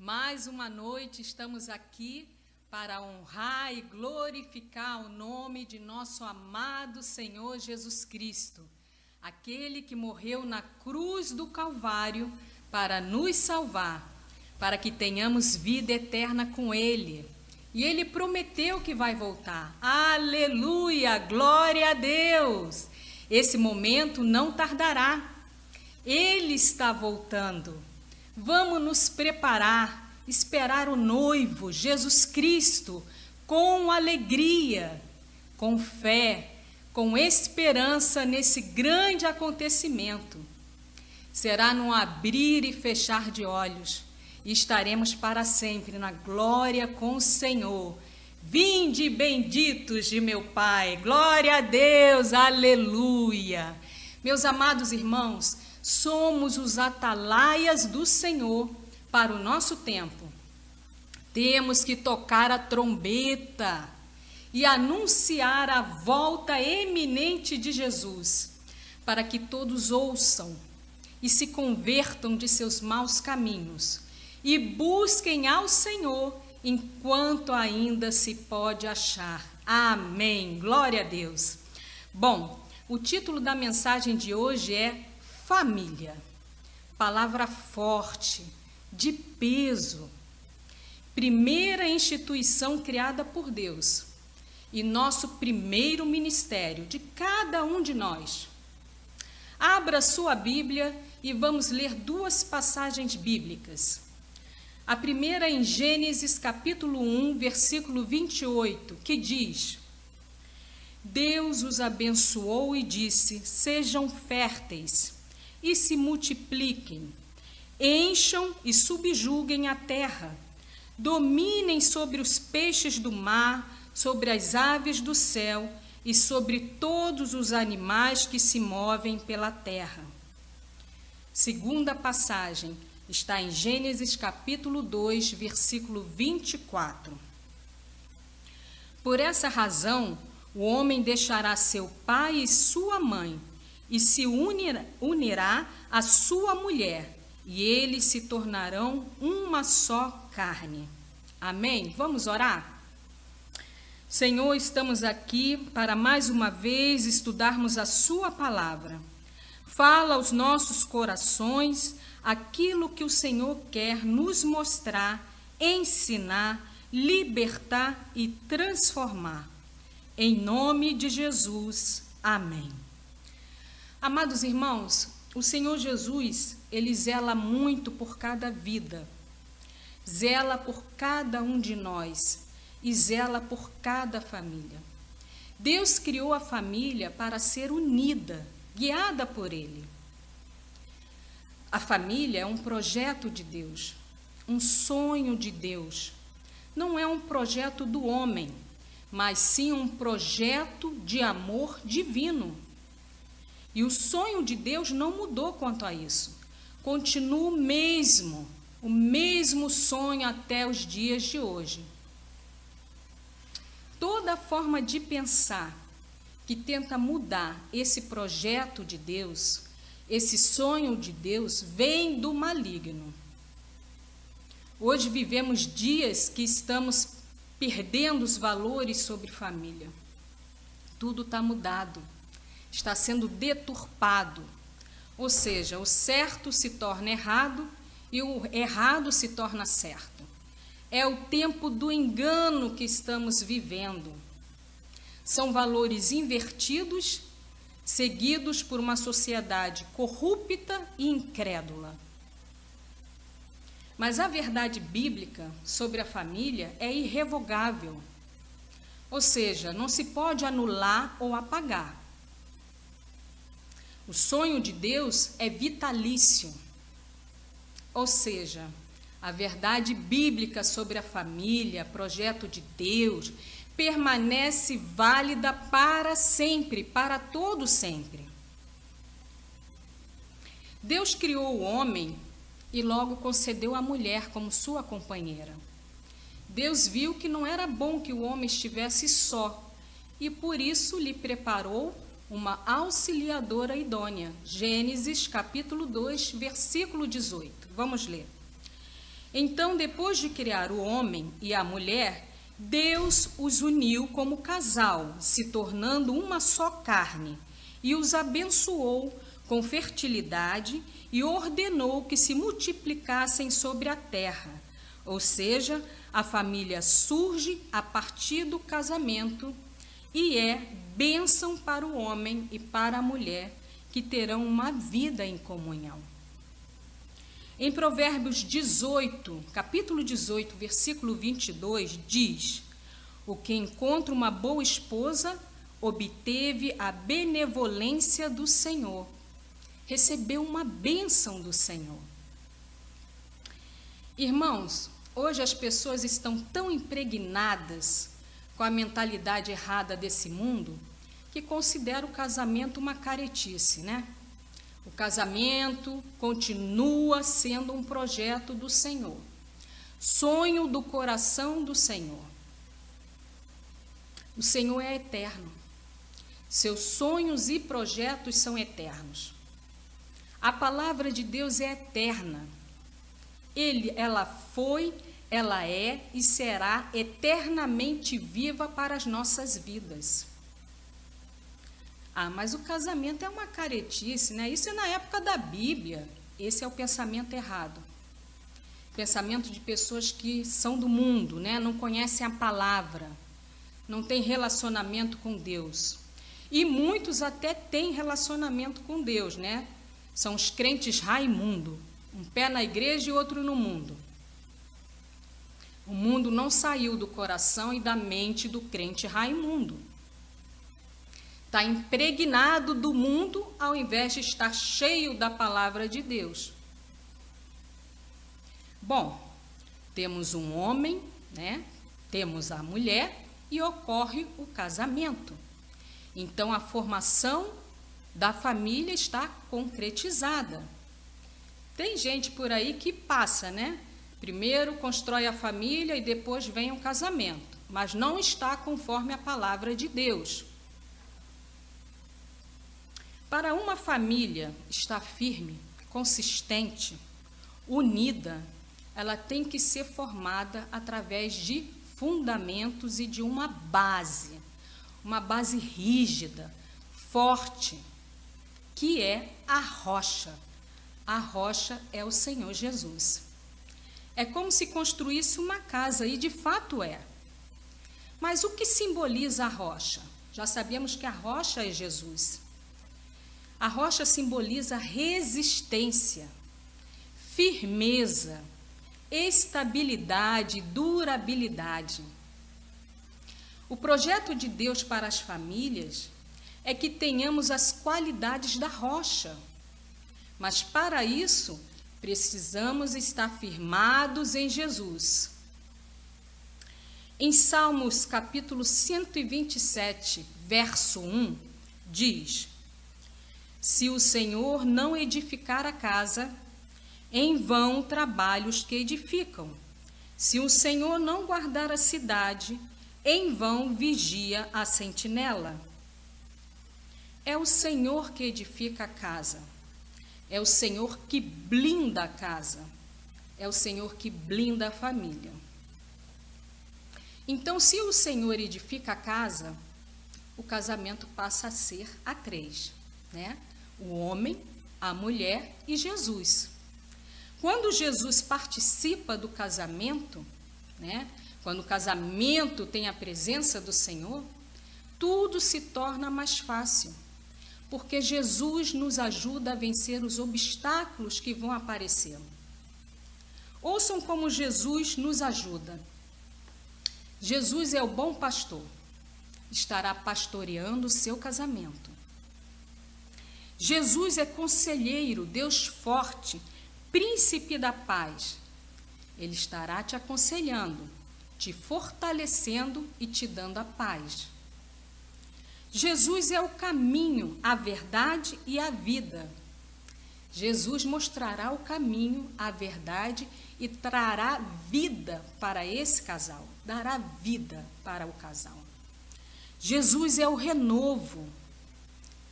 Mais uma noite estamos aqui para honrar e glorificar o nome de nosso amado Senhor Jesus Cristo, aquele que morreu na cruz do Calvário para nos salvar, para que tenhamos vida eterna com Ele. E Ele prometeu que vai voltar. Aleluia! Glória a Deus! Esse momento não tardará. Ele está voltando. Vamos nos preparar, esperar o noivo, Jesus Cristo, com alegria, com fé, com esperança nesse grande acontecimento. Será num abrir e fechar de olhos, e estaremos para sempre na glória com o Senhor. Vinde benditos de meu Pai, glória a Deus, aleluia. Meus amados irmãos, somos os atalaias do Senhor para o nosso tempo. Temos que tocar a trombeta e anunciar a volta eminente de Jesus, para que todos ouçam e se convertam de seus maus caminhos e busquem ao Senhor enquanto ainda se pode achar. Amém. Glória a Deus. Bom, o título da mensagem de hoje é família. Palavra forte, de peso. Primeira instituição criada por Deus e nosso primeiro ministério de cada um de nós. Abra sua Bíblia e vamos ler duas passagens bíblicas. A primeira em Gênesis capítulo 1, versículo 28, que diz: Deus os abençoou e disse: sejam férteis e se multipliquem, encham e subjuguem a terra, dominem sobre os peixes do mar, sobre as aves do céu e sobre todos os animais que se movem pela terra. Segunda passagem está em Gênesis capítulo 2, versículo 24. Por essa razão, o homem deixará seu pai e sua mãe, e se unirá à sua mulher, e eles se tornarão uma só carne. Amém? Vamos orar? Senhor, estamos aqui para mais uma vez estudarmos a sua palavra. Fala aos nossos corações aquilo que o Senhor quer nos mostrar, ensinar, libertar e transformar. Em nome de Jesus. Amém. Amados irmãos, o Senhor Jesus, Ele zela muito por cada vida, zela por cada um de nós e zela por cada família. Deus criou a família para ser unida, guiada por Ele. A família é um projeto de Deus, um sonho de Deus. Não é um projeto do homem, mas sim um projeto de amor divino. E o sonho de Deus não mudou quanto a isso. Continua o mesmo sonho até os dias de hoje. Toda forma de pensar que tenta mudar esse projeto de Deus, esse sonho de Deus, vem do maligno. Hoje vivemos dias que estamos perdendo os valores sobre família. Tudo está mudado. Está sendo deturpado, ou seja, o certo se torna errado e o errado se torna certo. É o tempo do engano que estamos vivendo. São valores invertidos, seguidos por uma sociedade corrupta e incrédula. Mas a verdade bíblica sobre a família é irrevogável, ou seja, não se pode anular ou apagar. O sonho de Deus é vitalício, ou seja, a verdade bíblica sobre a família, projeto de Deus, permanece válida para sempre, para todo sempre. Deus criou o homem e logo concedeu a mulher como sua companheira. Deus viu que não era bom que o homem estivesse só e por isso lhe preparou uma auxiliadora idônea. Gênesis capítulo 2, versículo 18. Vamos ler. Então, depois de criar o homem e a mulher, Deus os uniu como casal, se tornando uma só carne, e os abençoou com fertilidade e ordenou que se multiplicassem sobre a terra. Ou seja, a família surge a partir do casamento e é bênção para o homem e para a mulher, que terão uma vida em comunhão. Em Provérbios 18, capítulo 18, versículo 22, diz: o que encontra uma boa esposa obteve a benevolência do Senhor, recebeu uma bênção do Senhor. Irmãos, hoje as pessoas estão tão impregnadas com a mentalidade errada desse mundo que consideram o casamento uma caretice, né? O casamento continua sendo um projeto do Senhor, sonho do coração do Senhor. O Senhor é eterno, seus sonhos e projetos são eternos. A palavra de Deus é eterna. Ela foi, ela é e será eternamente viva para as nossas vidas. Ah, mas o casamento é uma caretice, né? Isso é na época da Bíblia. Esse é o pensamento errado. Pensamento de pessoas que são do mundo, né? Não conhecem a palavra, não têm relacionamento com Deus. E muitos até têm relacionamento com Deus, né? São os crentes Raimundo, um pé na igreja e outro no mundo. O mundo não saiu do coração e da mente do crente Raimundo. Está impregnado do mundo ao invés de estar cheio da palavra de Deus. Bom, temos um homem, né? Temos a mulher e ocorre o casamento. Então, a formação da família está concretizada. Tem gente por aí que passa, né? Primeiro constrói a família e depois vem o casamento, mas não está conforme a palavra de Deus. Para uma família estar firme, consistente, unida, ela tem que ser formada através de fundamentos e de uma base rígida, forte, que é a rocha. A rocha é o Senhor Jesus. É como se construísse uma casa, e de fato é. Mas o que simboliza a rocha? Já sabemos que a rocha é Jesus. A rocha simboliza resistência, firmeza, estabilidade, durabilidade. O projeto de Deus para as famílias é que tenhamos as qualidades da rocha, mas para isso precisamos estar firmados em Jesus. Em Salmos capítulo 127, verso 1, diz: se o Senhor não edificar a casa, em vão trabalham os que edificam. Se o Senhor não guardar a cidade, em vão vigia a sentinela. É o Senhor que edifica a casa. É o Senhor que blinda a casa. É o Senhor que blinda a família. Então, se o Senhor edifica a casa, o casamento passa a ser a três, né? O homem, a mulher e Jesus. Quando Jesus participa do casamento, né? Quando o casamento tem a presença do Senhor, tudo se torna mais fácil, porque Jesus nos ajuda a vencer os obstáculos que vão aparecer. Ouçam como Jesus nos ajuda. Jesus é o bom pastor, estará pastoreando o seu casamento. Jesus é conselheiro, Deus forte, príncipe da paz. Ele estará te aconselhando, te fortalecendo e te dando a paz. Jesus é o caminho, a verdade e a vida. Jesus mostrará o caminho, a verdade e trará vida para esse casal, dará vida para o casal. Jesus é o renovo.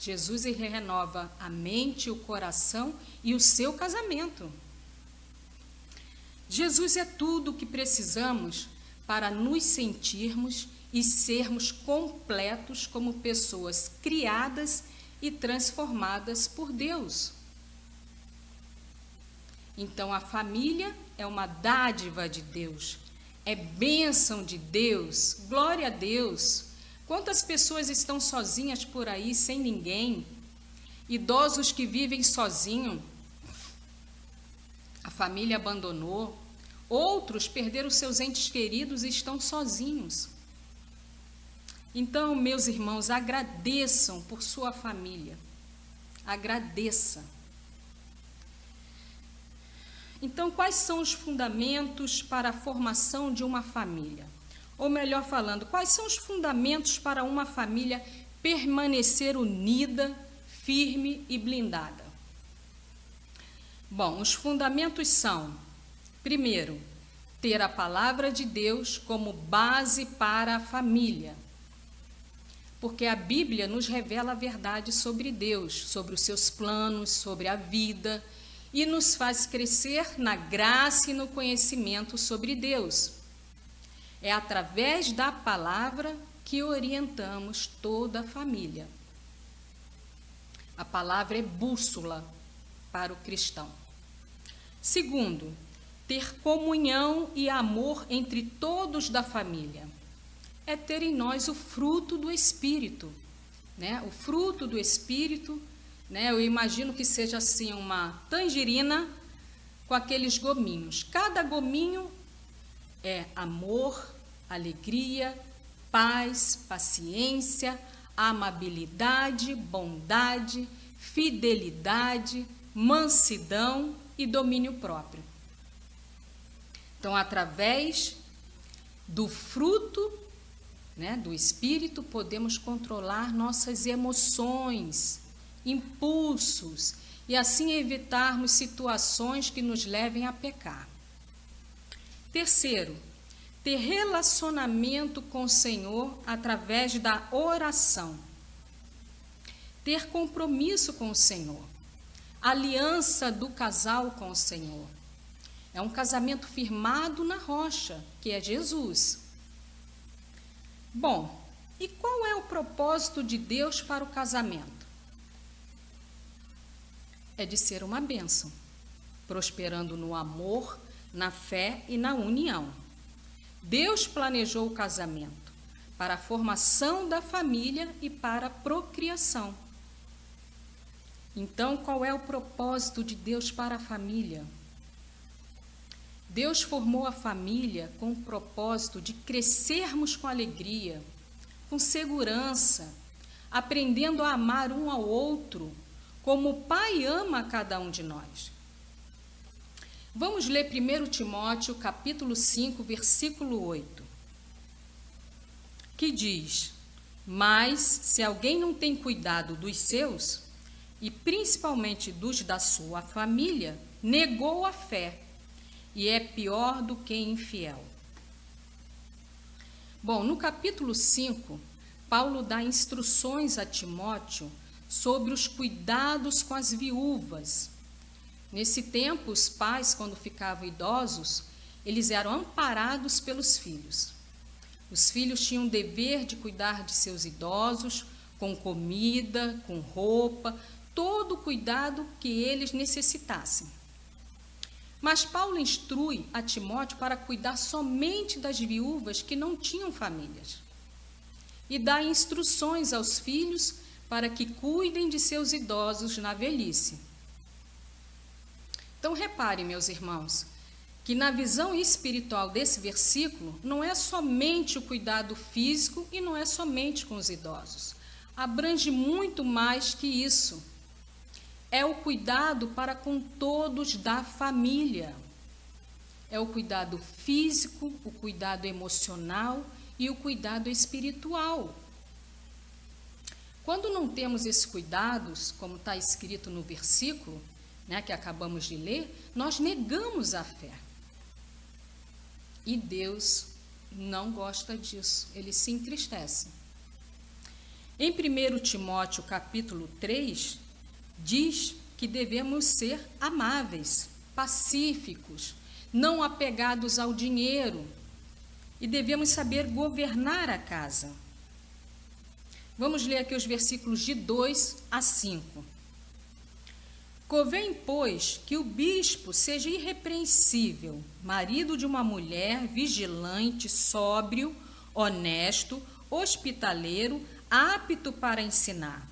Jesus renova a mente, o coração e o seu casamento. Jesus é tudo o que precisamos para nos sentirmos e sermos completos como pessoas criadas e transformadas por Deus. Então, a família é uma dádiva de Deus, é bênção de Deus, glória a Deus. Quantas pessoas estão sozinhas por aí, sem ninguém? Idosos que vivem sozinhos, a família abandonou. Outros perderam seus entes queridos e estão sozinhos. Então, meus irmãos, agradeçam por sua família. Agradeça. Então, quais são os fundamentos para a formação de uma família? Ou melhor falando, quais são os fundamentos para uma família permanecer unida, firme e blindada? Bom, os fundamentos são: primeiro, ter a palavra de Deus como base para a família. Porque a Bíblia nos revela a verdade sobre Deus, sobre os seus planos, sobre a vida, e nos faz crescer na graça e no conhecimento sobre Deus. É através da palavra que orientamos toda a família. A palavra é bússola para o cristão. Segundo, ter comunhão e amor entre todos da família. É ter em nós o fruto do Espírito, né? O fruto do Espírito, né? Eu imagino que seja assim uma tangerina com aqueles gominhos. Cada gominho é amor, alegria, paz, paciência, amabilidade, bondade, fidelidade, mansidão e domínio próprio. Então, através do fruto, né, do Espírito, podemos controlar nossas emoções, impulsos, e assim evitarmos situações que nos levem a pecar. Terceiro, ter relacionamento com o Senhor através da oração. Ter compromisso com o Senhor. Aliança do casal com o Senhor. É um casamento firmado na rocha, que é Jesus. Bom, e qual é o propósito de Deus para o casamento? É de ser uma bênção, prosperando no amor, na fé e na união. Deus planejou o casamento para a formação da família e para a procriação. Então, qual é o propósito de Deus para a família? Deus formou a família com o propósito de crescermos com alegria, com segurança, aprendendo a amar um ao outro, como o Pai ama cada um de nós. Vamos ler 1 Timóteo, capítulo 5, versículo 8, que diz: mas, se alguém não tem cuidado dos seus, e principalmente dos da sua família, negou a fé, e é pior do que infiel. Bom, no capítulo 5, Paulo dá instruções a Timóteo sobre os cuidados com as viúvas. Nesse tempo, os pais, quando ficavam idosos, eles eram amparados pelos filhos. Os filhos tinham o dever de cuidar de seus idosos, com comida, com roupa, todo o cuidado que eles necessitassem. Mas Paulo instrui a Timóteo para cuidar somente das viúvas que não tinham famílias. E dá instruções aos filhos para que cuidem de seus idosos na velhice. Então, reparem, meus irmãos, que na visão espiritual desse versículo, não é somente o cuidado físico e não é somente com os idosos. Abrange muito mais que isso. É o cuidado para com todos da família. É o cuidado físico, o cuidado emocional e o cuidado espiritual. Quando não temos esses cuidados, como está escrito no versículo, né, que acabamos de ler, nós negamos a fé. E Deus não gosta disso, ele se entristece. Em 1 Timóteo capítulo 3, diz que devemos ser amáveis, pacíficos, não apegados ao dinheiro, e devemos saber governar a casa. Vamos ler aqui os versículos de 2 a 5. Convém, pois, que o bispo seja irrepreensível, marido de uma mulher, vigilante, sóbrio, honesto, hospitaleiro, apto para ensinar.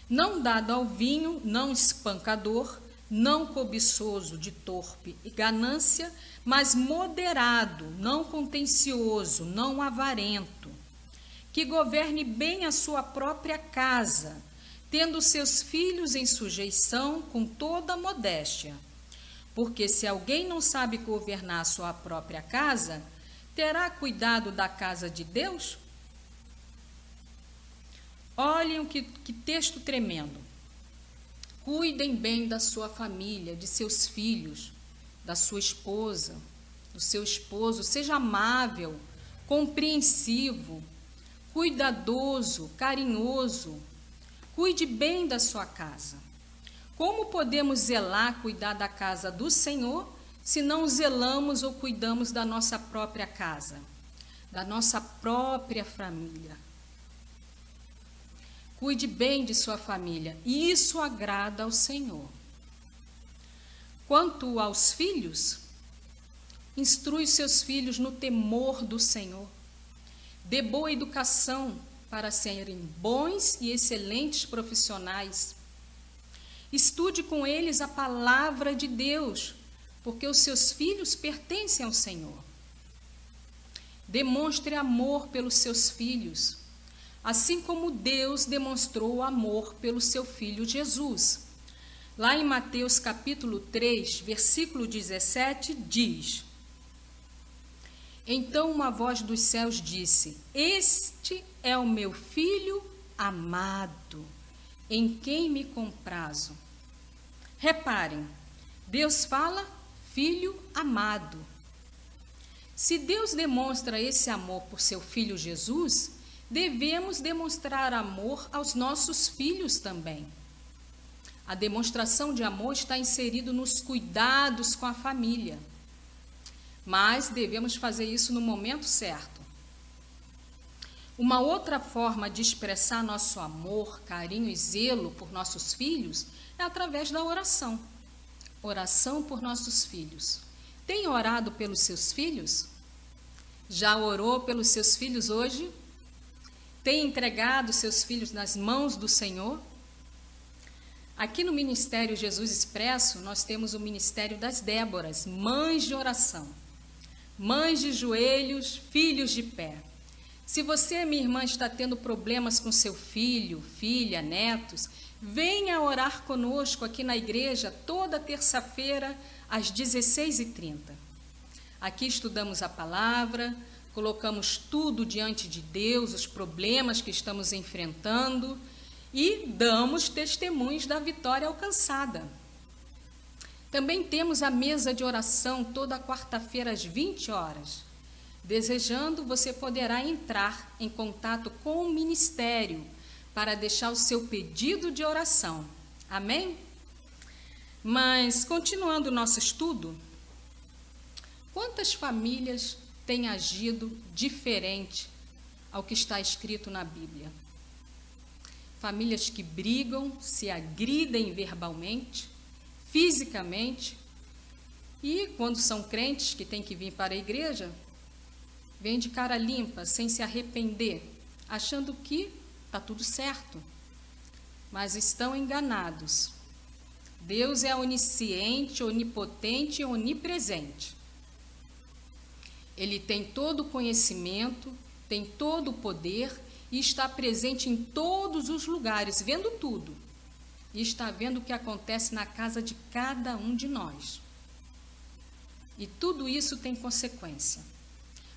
Não dado ao vinho, não espancador, não cobiçoso de torpe e ganância, mas moderado, não contencioso, não avarento, que governe bem a sua própria casa, tendo seus filhos em sujeição com toda a modéstia. Porque se alguém não sabe governar a sua própria casa, terá cuidado da casa de Deus? Olhem que texto tremendo. Cuidem bem da sua família, de seus filhos, da sua esposa, do seu esposo. Seja amável, compreensivo, cuidadoso, carinhoso. Cuide bem da sua casa. Como podemos zelar, cuidar da casa do Senhor, se não zelamos ou cuidamos da nossa própria casa, da nossa própria família? Cuide bem de sua família, e isso agrada ao Senhor. Quanto aos filhos, instrui os seus filhos no temor do Senhor. Dê boa educação para serem bons e excelentes profissionais. Estude com eles a palavra de Deus, porque os seus filhos pertencem ao Senhor. Demonstre amor pelos seus filhos, assim como Deus demonstrou amor pelo seu Filho Jesus. Lá em Mateus capítulo 3, versículo 17, diz: Então uma voz dos céus disse: Este é o meu Filho amado, em quem me comprazo. Reparem, Deus fala Filho amado. Se Deus demonstra esse amor por seu Filho Jesus, devemos demonstrar amor aos nossos filhos também. A demonstração de amor está inserido nos cuidados com a família, mas devemos fazer isso no momento certo. Uma outra forma de expressar nosso amor, carinho e zelo por nossos filhos é através da oração. Oração por nossos filhos. Tem orado pelos seus filhos? Já orou pelos seus filhos hoje? Tem entregado seus filhos nas mãos do Senhor? Aqui no Ministério Jesus Expresso, nós temos o Ministério das Déboras, mães de oração. Mães de joelhos, filhos de pé. Se você, minha irmã, está tendo problemas com seu filho, filha, netos, venha orar conosco aqui na igreja toda terça-feira, às 16h30. Aqui estudamos a palavra, colocamos tudo diante de Deus, os problemas que estamos enfrentando, e damos testemunhos da vitória alcançada. Também temos a mesa de oração toda quarta-feira às 20 horas. Desejando, você poderá entrar em contato com o ministério para deixar o seu pedido de oração. Amém? Mas, continuando o nosso estudo, quantas famílias têm agido diferente ao que está escrito na Bíblia? Famílias que brigam, se agridem verbalmente, fisicamente, e quando são crentes que têm que vir para a igreja, vêm de cara limpa, sem se arrepender, achando que está tudo certo, mas estão enganados. Deus é onisciente, onipotente e onipresente. Ele tem todo o conhecimento, tem todo o poder e está presente em todos os lugares, vendo tudo. E está vendo o que acontece na casa de cada um de nós. E tudo isso tem consequência.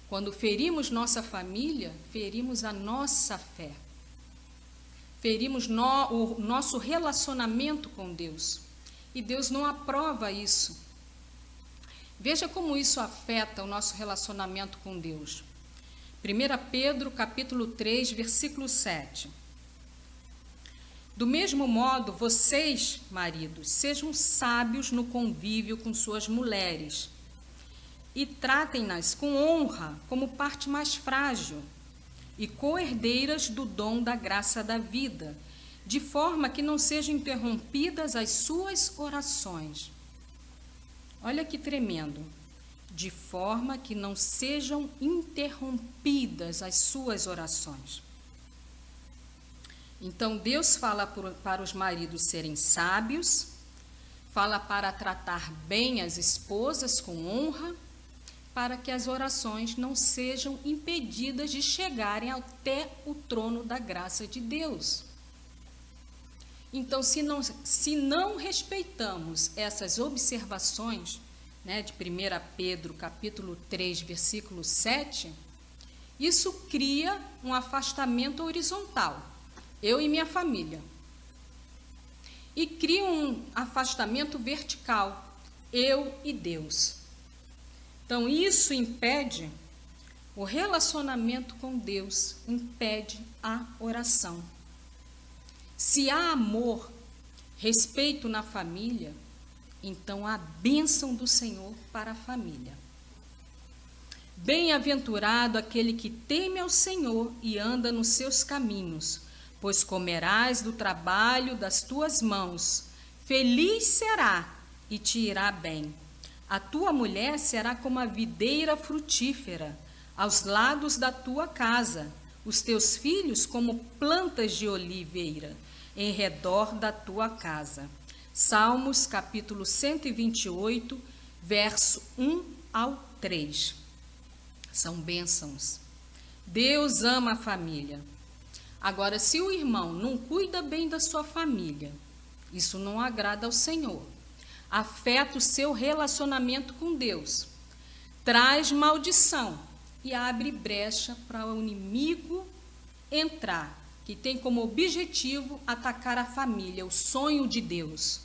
Quando ferimos nossa família, ferimos a nossa fé. Ferimos o nosso relacionamento com Deus. E Deus não aprova isso. Veja como isso afeta o nosso relacionamento com Deus. 1 Pedro, capítulo 3, versículo 7. Do mesmo modo, vocês, maridos, sejam sábios no convívio com suas mulheres e tratem-nas com honra como parte mais frágil e co-herdeiras do dom da graça da vida, de forma que não sejam interrompidas as suas orações. Olha que tremendo. De forma que não sejam interrompidas as suas orações. Então, Deus fala para os maridos serem sábios, fala para tratar bem as esposas com honra, para que as orações não sejam impedidas de chegarem até o trono da graça de Deus. Então, se não respeitamos essas observações, né, de 1 Pedro, capítulo 3, versículo 7, isso cria um afastamento horizontal, eu e minha família. E cria um afastamento vertical, eu e Deus. Então, isso impede o relacionamento com Deus, impede a oração. Se há amor, respeito na família, então há bênção do Senhor para a família. Bem-aventurado aquele que teme ao Senhor e anda nos seus caminhos, pois comerás do trabalho das tuas mãos. Feliz será e te irá bem. A tua mulher será como a videira frutífera aos lados da tua casa, os teus filhos como plantas de oliveira em redor da tua casa. Salmos, capítulo 128, verso 1 ao 3. São bênçãos. Deus ama a família. Agora, se o irmão não cuida bem da sua família, isso não agrada ao Senhor. Afeta o seu relacionamento com Deus. Traz maldição e abre brecha para o inimigo entrar, que tem como objetivo atacar a família, o sonho de Deus.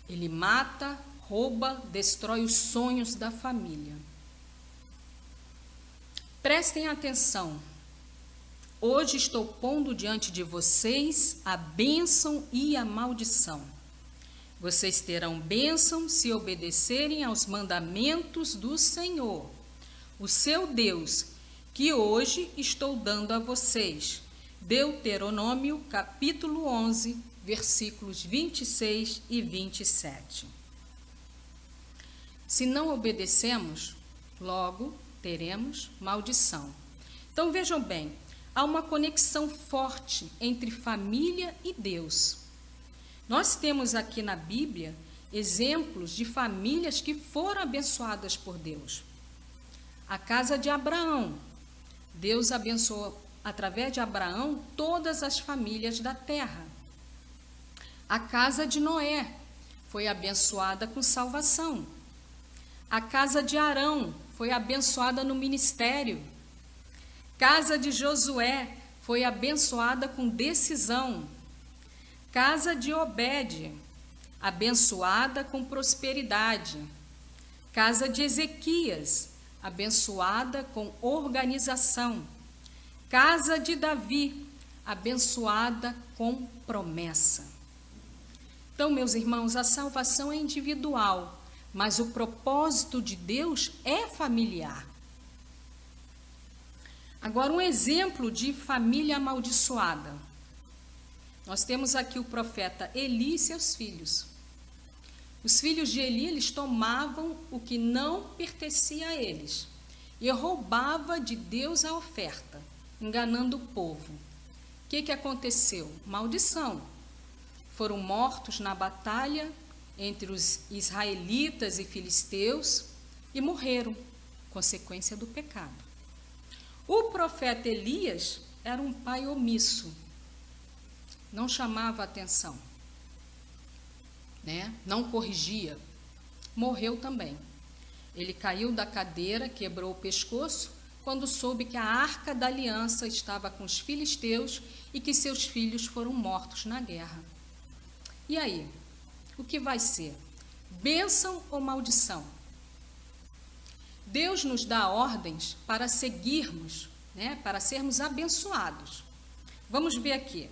Ele mata, rouba, destrói os sonhos da família. Prestem atenção. Hoje estou pondo diante de vocês a bênção e a maldição. Vocês terão bênção se obedecerem aos mandamentos do Senhor, o seu Deus, que hoje estou dando a vocês. Deuteronômio, capítulo 11, versículos 26 e 27. Se não obedecemos, logo teremos maldição. Então vejam bem, há uma conexão forte entre família e Deus. Nós temos aqui na Bíblia exemplos de famílias que foram abençoadas por Deus. A casa de Abraão, Deus abençoou através de Abraão todas as famílias da terra. A casa de Noé foi abençoada com salvação. A casa de Arão foi abençoada no ministério. Casa de Josué foi abençoada com decisão. Casa de Obed, abençoada com prosperidade. Casa de Ezequias, abençoada com organização. Casa de Davi, abençoada com promessa. Então, meus irmãos, a salvação é individual, mas o propósito de Deus é familiar. Agora, um exemplo de família amaldiçoada. Nós temos aqui o profeta Eli e seus filhos. Os filhos de Eli, eles tomavam o que não pertencia a eles e roubava de Deus a oferta, enganando o povo. O que aconteceu? Maldição. Foram mortos na batalha entre os israelitas e filisteus e morreram, consequência do pecado. O profeta Elias era um pai omisso, não chamava atenção, né? Não corrigia, morreu também. Ele caiu da cadeira, quebrou o pescoço, quando soube que a arca da aliança estava com os filisteus e que seus filhos foram mortos na guerra. E aí, o que vai ser? Bênção ou maldição? Deus nos dá ordens para seguirmos, né, para sermos abençoados. Vamos ver aqui.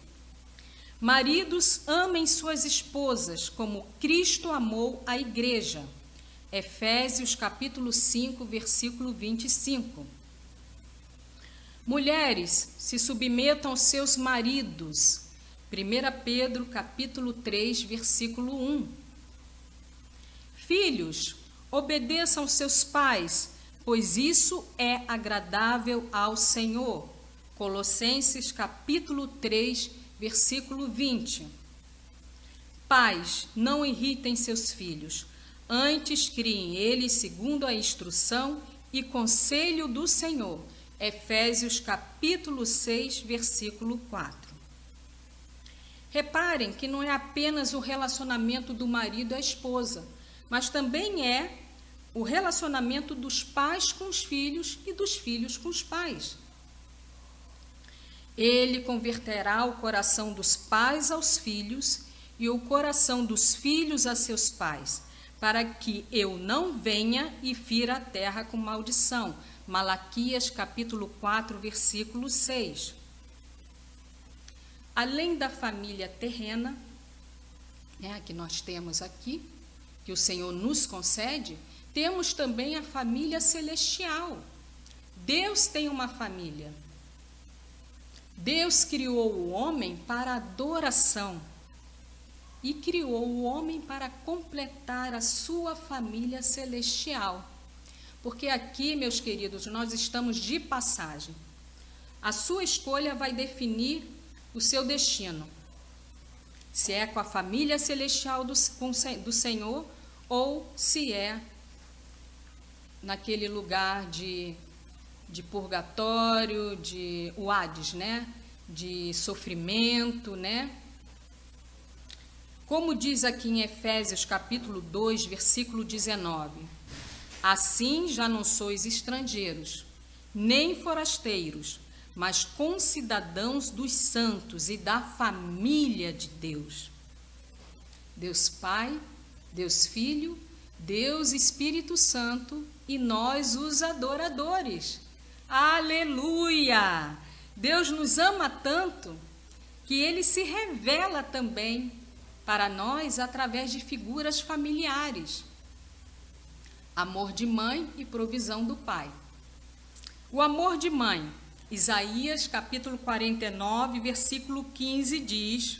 Maridos, amem suas esposas, como Cristo amou a igreja. Efésios capítulo 5, versículo 25. Mulheres, se submetam aos seus maridos. 1 Pedro capítulo 3, versículo 1. Filhos, obedeçam aos seus pais, pois isso é agradável ao Senhor. Colossenses capítulo 3, versículo 20. Pais, não irritem seus filhos, antes criem eles segundo a instrução e conselho do Senhor. Efésios capítulo 6, versículo 4. Reparem que não é apenas o relacionamento do marido e a esposa, mas também é o relacionamento dos pais com os filhos e dos filhos com os pais. Ele converterá o coração dos pais aos filhos e o coração dos filhos a seus pais, para que eu não venha e fira a terra com maldição. Malaquias capítulo 4, versículo 6. Além da família terrena, que nós temos aqui, que o Senhor nos concede, temos também a família celestial. Deus tem uma família. Deus criou o homem para adoração e criou o homem para completar a sua família celestial. Porque aqui, meus queridos, nós estamos de passagem. A sua escolha vai definir o seu destino. Se é com a família celestial do Senhor ou se é naquele lugar de purgatório, o Hades, de sofrimento, Como diz aqui em Efésios capítulo 2, versículo 19: assim já não sois estrangeiros, nem forasteiros, mas concidadãos dos santos e da família de Deus. Deus Pai, Deus Filho, Deus Espírito Santo e nós os adoradores. Aleluia! Deus nos ama tanto que Ele se revela também para nós através de figuras familiares. Amor de mãe e provisão do pai. O amor de mãe, Isaías capítulo 49, versículo 15 diz: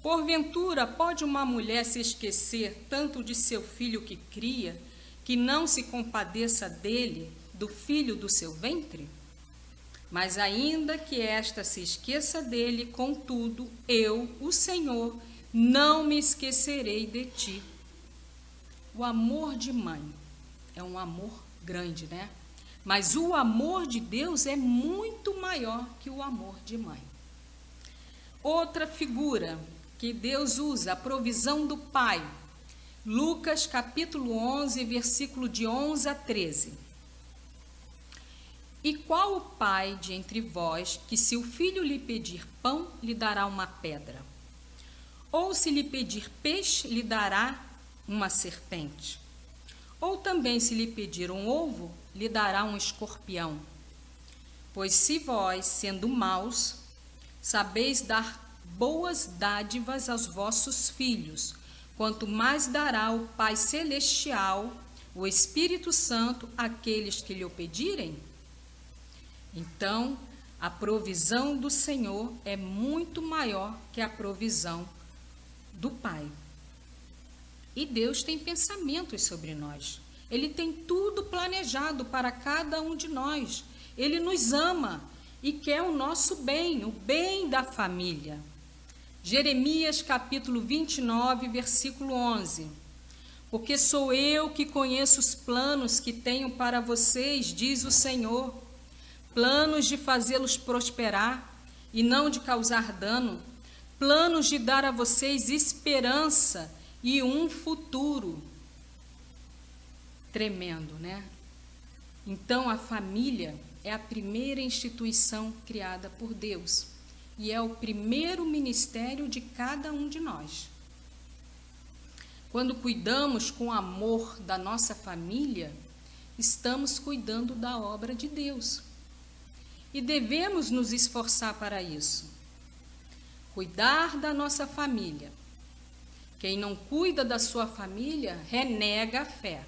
porventura pode uma mulher se esquecer tanto de seu filho que cria, que não se compadeça dele, do filho do seu ventre? Mas ainda que esta se esqueça dele, contudo, eu, o Senhor, não me esquecerei de ti. O amor de mãe é um amor grande, Mas o amor de Deus é muito maior que o amor de mãe. Outra figura que Deus usa, a provisão do Pai. Lucas capítulo 11, versículo de 11 a 13. E qual o pai de entre vós que, se o filho lhe pedir pão, lhe dará uma pedra? Ou se lhe pedir peixe, lhe dará uma serpente? Ou também, se lhe pedir um ovo, lhe dará um escorpião? Pois se vós, sendo maus, sabeis dar boas dádivas aos vossos filhos, quanto mais dará o Pai Celestial, o Espírito Santo, àqueles que lhe o pedirem? Então, a provisão do Senhor é muito maior que a provisão do Pai. E Deus tem pensamentos sobre nós. Ele tem tudo planejado para cada um de nós. Ele nos ama e quer o nosso bem, o bem da família. Jeremias capítulo 29, versículo 11. Porque sou eu que conheço os planos que tenho para vocês, diz o Senhor, planos de fazê-los prosperar e não de causar dano, planos de dar a vocês esperança e um futuro. Tremendo, Então, a família é a primeira instituição criada por Deus e é o primeiro ministério de cada um de nós. Quando cuidamos com amor da nossa família, estamos cuidando da obra de Deus. E devemos nos esforçar para isso. cuidar da nossa família. Quem não cuida da sua família renega a fé.